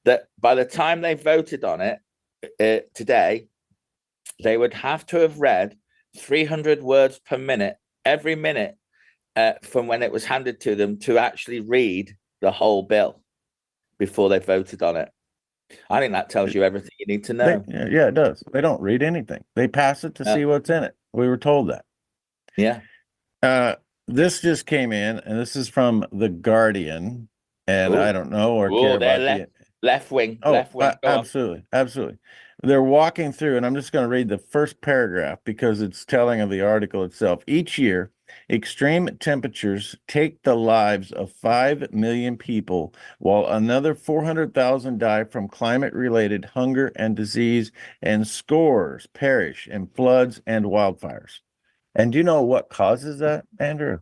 that by the time they voted on it today, they would have to have read 300 words per minute, every minute from when it was handed to them to actually read the whole bill before they voted on it. I think that tells you everything you need to know. Yeah, it does. They don't read anything. They pass it to see what's in it. We were told that. Yeah. This just came in, and this is from The Guardian, and I don't know or care about left wing. Absolutely. Absolutely. They're walking through, and I'm just going to read the first paragraph because it's telling of the article itself. Each year, extreme temperatures take the lives of 5 million people, while another 400,000 die from climate-related hunger and disease, and scores perish in floods and wildfires. And do you know what causes that, Andrew?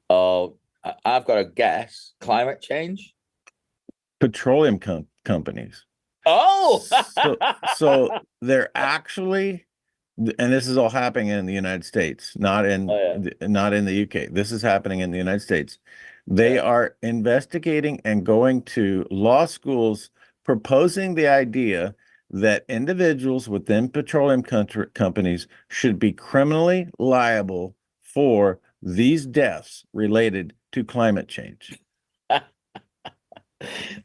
Oh, I've got a guess. Climate change? Petroleum companies. Oh, so they're actually, and this is all happening in the United States, not in the UK. This is happening in the United States. They are investigating and going to law schools, proposing the idea that individuals within petroleum companies should be criminally liable for these deaths related to climate change.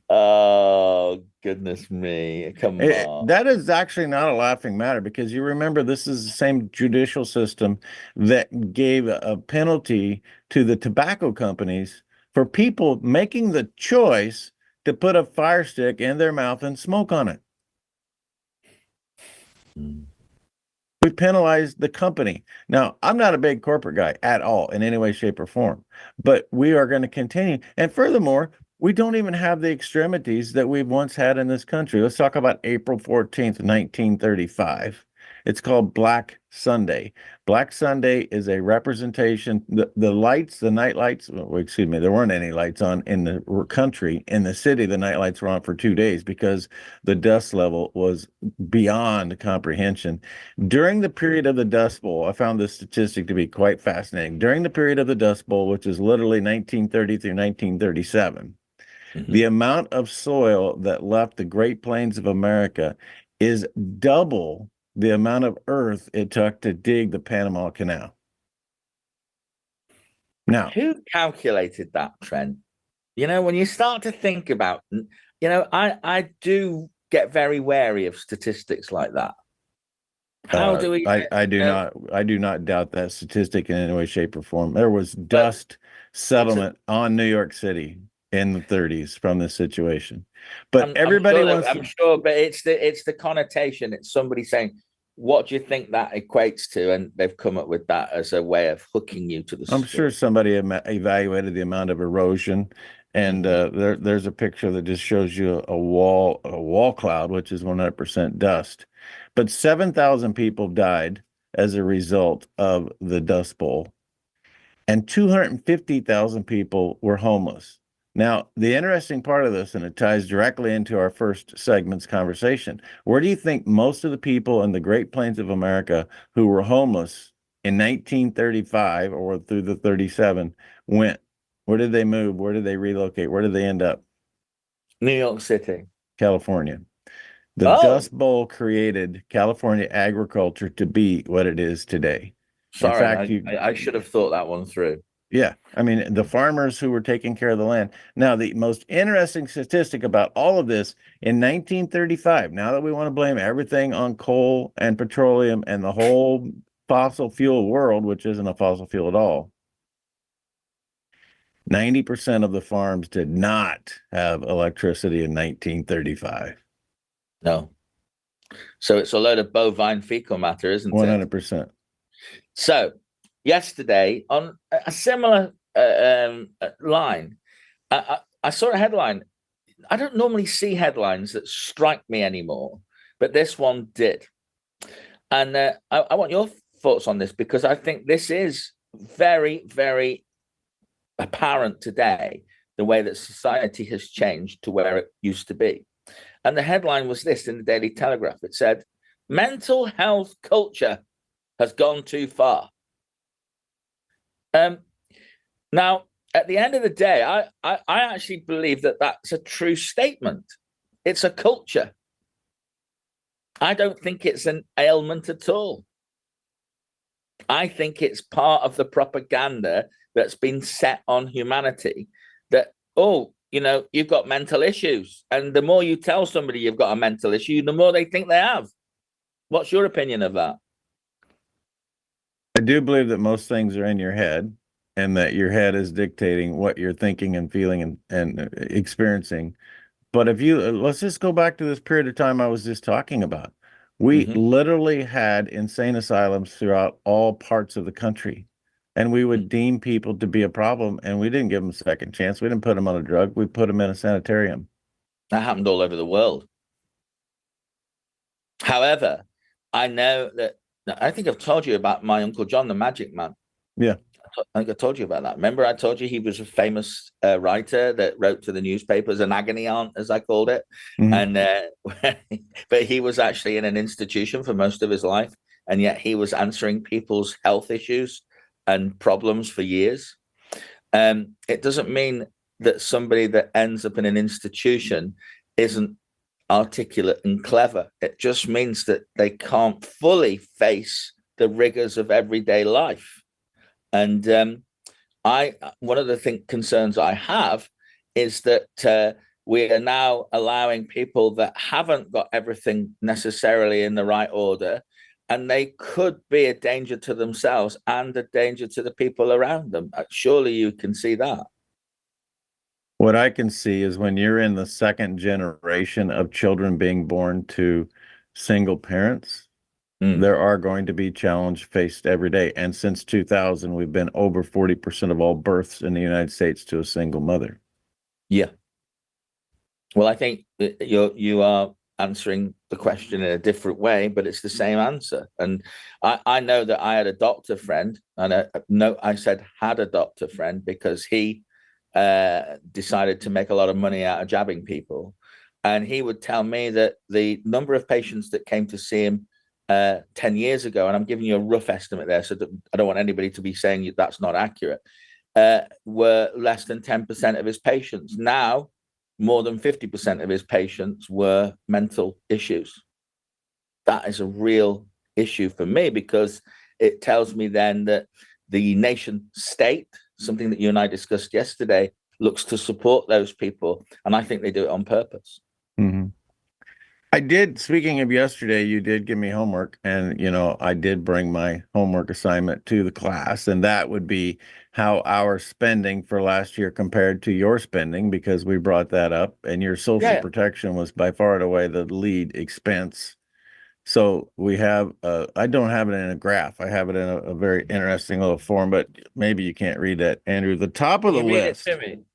Oh, goodness me. Come on. That is actually not a laughing matter, because you remember this is the same judicial system that gave a penalty to the tobacco companies for people making the choice to put a fire stick in their mouth and smoke on it. We penalized the company. Now, I'm not a big corporate guy at all in any way, shape, or form, but we are going to continue. And furthermore, we don't even have the extremities that we've once had in this country. Let's talk about April 14th, 1935. It's called Black Sunday. Black Sunday is a representation. The lights, the night lights, well, excuse me, there weren't any lights on in the country. In the city, the night lights were on for 2 days because the dust level was beyond comprehension. During the period of the Dust Bowl, I found this statistic to be quite fascinating. During the period of the Dust Bowl, which is literally 1930 through 1937, the amount of soil that left the Great Plains of America is double the amount of earth it took to dig the Panama Canal. Now, who calculated that, Trent? You know, when you start to think about, I do get very wary of statistics like that. How do we? I do not doubt that statistic in any way, shape, or form. There was dust settlement on New York City in the 30s from this situation, but everybody wants. I'm sure, but it's the connotation. It's somebody saying, "What do you think that equates to?" And they've come up with that as a way of hooking you to the. I'm sure somebody evaluated the amount of erosion, and there's a picture that just shows you a wall cloud, which is 100% dust. But 7,000 people died as a result of the Dust Bowl, and 250,000 people were homeless. Now, the interesting part of this, and it ties directly into our first segment's conversation, where do you think most of the people in the Great Plains of America who were homeless in 1935 or through the 37 went? Where did they move? Where did they relocate? Where did they end up? New York City. California. The Dust Bowl created California agriculture to be what it is today. Sorry, fact, I should have thought that one through. Yeah, I mean, the farmers who were taking care of the land. Now, the most interesting statistic about all of this in 1935, now that we want to blame everything on coal and petroleum and the whole fossil fuel world, which isn't a fossil fuel at all, 90% of the farms did not have electricity in 1935. No. So it's a load of bovine fecal matter, isn't it? 100%. So yesterday, on a similar line, I saw a headline. I don't normally see headlines that strike me anymore, but this one did. And I want your thoughts on this, because I think this is very, very apparent today, the way that society has changed to where it used to be. And the headline was this in the Daily Telegraph. It said, mental health culture has gone too far. Now, at the end of the day, I actually believe that that's a true statement. It's a culture. I don't think it's an ailment at all. I think it's part of the propaganda that's been set on humanity that, oh, you know, you've got mental issues. And the more you tell somebody you've got a mental issue, the more they think they have. What's your opinion of that? I do believe that most things are in your head, and that your head is dictating what you're thinking and feeling and experiencing. But if you, let's just go back to this period of time I was just talking about. We literally had insane asylums throughout all parts of the country, and we would deem people to be a problem, and we didn't give them a second chance. We didn't put them on a drug. We put them in a sanitarium. That happened all over the world. However, I know that, I think I've told you about my Uncle John, the Magic Man. Yeah. I think I told you about that. Remember, I told you he was a famous writer that wrote to the newspapers, an agony aunt, as I called it. And but he was actually in an institution for most of his life, and yet he was answering people's health issues and problems for years. It doesn't mean that somebody that ends up in an institution isn't articulate and clever. It just means that they can't fully face the rigors of everyday life. And one of the concerns I have is that we are now allowing people that haven't got everything necessarily in the right order, and they could be a danger to themselves and a danger to the people around them. Surely you can see that. What I can see is when you're in the second generation of children being born to single parents, there are going to be challenges faced every day. And since 2000, we've been over 40% of all births in the United States to a single mother. Yeah. Well, I think you are answering the question in a different way, but it's the same answer. And I know that I had a doctor friend, and I said had a doctor friend, because he decided to make a lot of money out of jabbing people. And he would tell me that the number of patients that came to see him 10 years ago, and I'm giving you a rough estimate there, so that I don't want anybody to be saying that's not accurate, were less than 10% of his patients. Now, more than 50% of his patients were mental issues. That is a real issue for me, because it tells me then that the nation state, something that you and I discussed yesterday, looks to support those people. And I think they do it on purpose. I did, speaking of yesterday, you did give me homework, and, you know, I did bring my homework assignment to the class, and that would be how our spending for last year compared to your spending, because we brought that up, and your social protection was by far and away the lead expense. So we have, I don't have it in a graph. I have it in a very interesting little form, but maybe you can't read that, Andrew. The top of the list.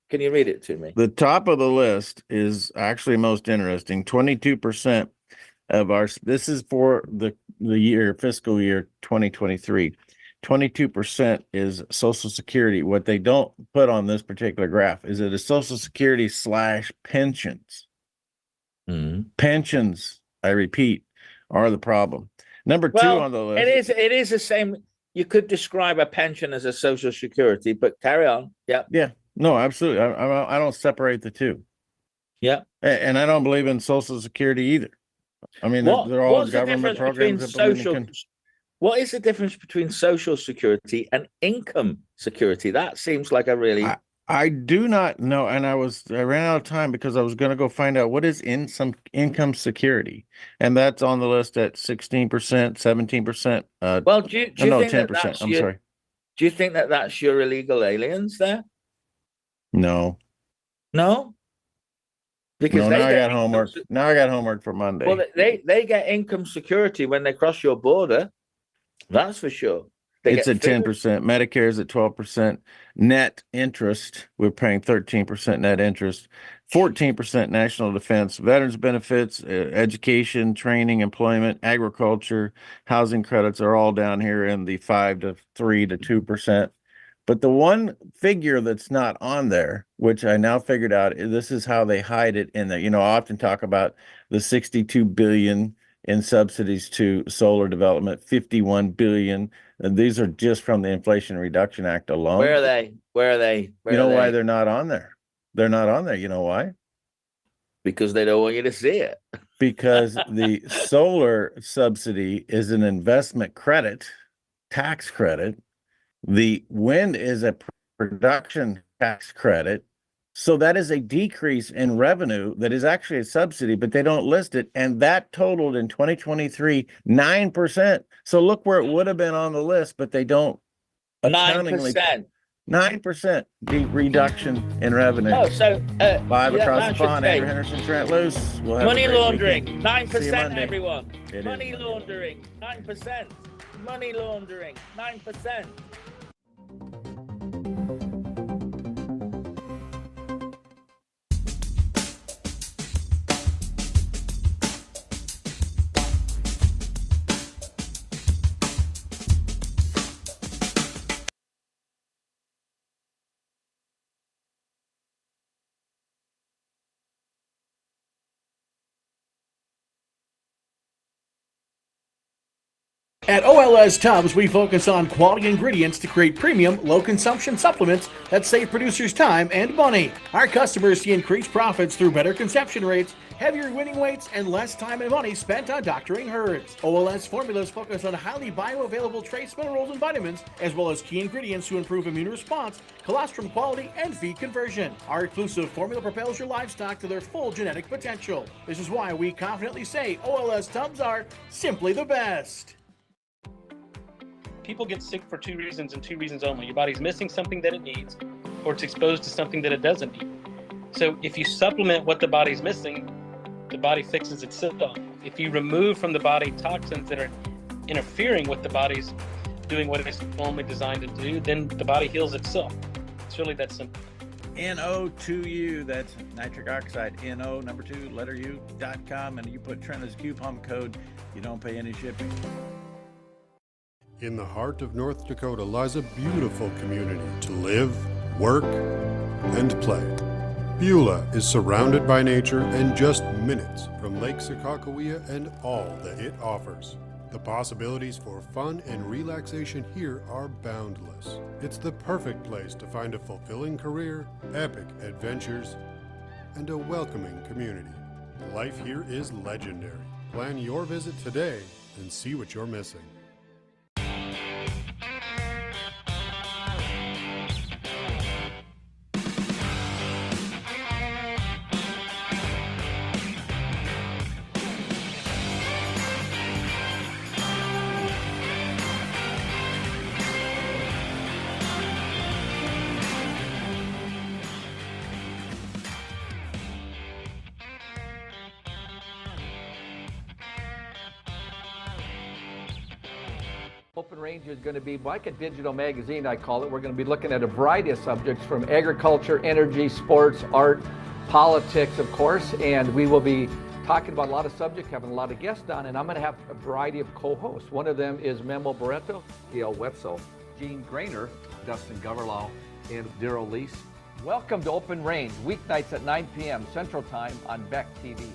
Can you read it to me? The top of the list is actually most interesting. 22% of our, this is for the fiscal year 2023. 22% is Social Security. What they don't put on this particular graph is it is Social Security / pensions. Pensions, I repeat, are the problem. Number two on the list. It is the same. You could describe a pension as a Social Security, but carry on. Yeah. No, absolutely. I don't separate the two. Yeah. And I don't believe in Social Security either. I mean, they're all government programs. What is the difference between social security and income security? That seems like a really... I do not know, and I ran out of time because I was going to go find out what is in some income security, and that's on the list at 16%, 17%. Well, do you no, think 10%. that's I'm sorry. Do you think that that's your illegal aliens there? No. No? Because No, they now I get got homework. Now I got homework for Monday. Well, they get income security when they cross your border. That's for sure. It's at 10%. Medicare is at 12%. Net interest, we're paying 13% net interest, 14% national defense, veterans benefits, education, training, employment, agriculture, housing credits are all down here in the 5 to 3 to 2%. But the one figure that's not on there, which I now figured out, this is how they hide it in there. I often talk about the 62 billion in subsidies to solar development, 51 billion. And these are just from the Inflation Reduction Act alone. Where are they? You know why they're not on there? They're not on there. You know why? Because they don't want you to see it. Because the solar subsidy is an investment credit, tax credit. The wind is a production tax credit. So that is a decrease in revenue that is actually a subsidy, but they don't list it. And that totaled in 2023, 9%. So look where it would have been on the list, but they don't. 9%. 9% reduction in revenue. Oh, so 5 across the pond. Andrew Henderson, Trent, Loos. We'll have money a great laundering, weekend. 9%, everyone. It money is. laundering, 9%. Money laundering, 9%. At OLS Tubs, we focus on quality ingredients to create premium, low-consumption supplements that save producers time and money. Our customers see increased profits through better conception rates, heavier winning weights, and less time and money spent on doctoring herds. OLS formulas focus on highly bioavailable trace minerals and vitamins, as well as key ingredients to improve immune response, colostrum quality, and feed conversion. Our exclusive formula propels your livestock to their full genetic potential. This is why we confidently say OLS Tubs are simply the best. People get sick for two reasons and two reasons only. Your body's missing something that it needs, or it's exposed to something that it doesn't need. So if you supplement what the body's missing, the body fixes itself. If you remove from the body toxins that are interfering with the body's doing what it's normally designed to do, then the body heals itself. It's really that simple. NO2U, that's nitric oxide, NO, number 2, letter U.com, and you put Trent as coupon code, you don't pay any shipping. In the heart of North Dakota lies a beautiful community to live, work, and play. Beulah is surrounded by nature and just minutes from Lake Sakakawea and all that it offers. The possibilities for fun and relaxation here are boundless. It's the perfect place to find a fulfilling career, epic adventures, and a welcoming community. Life here is legendary. Plan your visit today and see what you're missing. Open Range is going to be like a digital magazine, I call it. We're going to be looking at a variety of subjects from agriculture, energy, sports, art, politics, of course, and we will be talking about a lot of subjects, having a lot of guests on, and I'm going to have a variety of co-hosts. One of them is Memo Barreto, Gail Wetzel, Gene Grainer, Dustin Goverlau, and Daryl Lease. Welcome to Open Range, weeknights at 9 p.m. Central Time on Beck TV.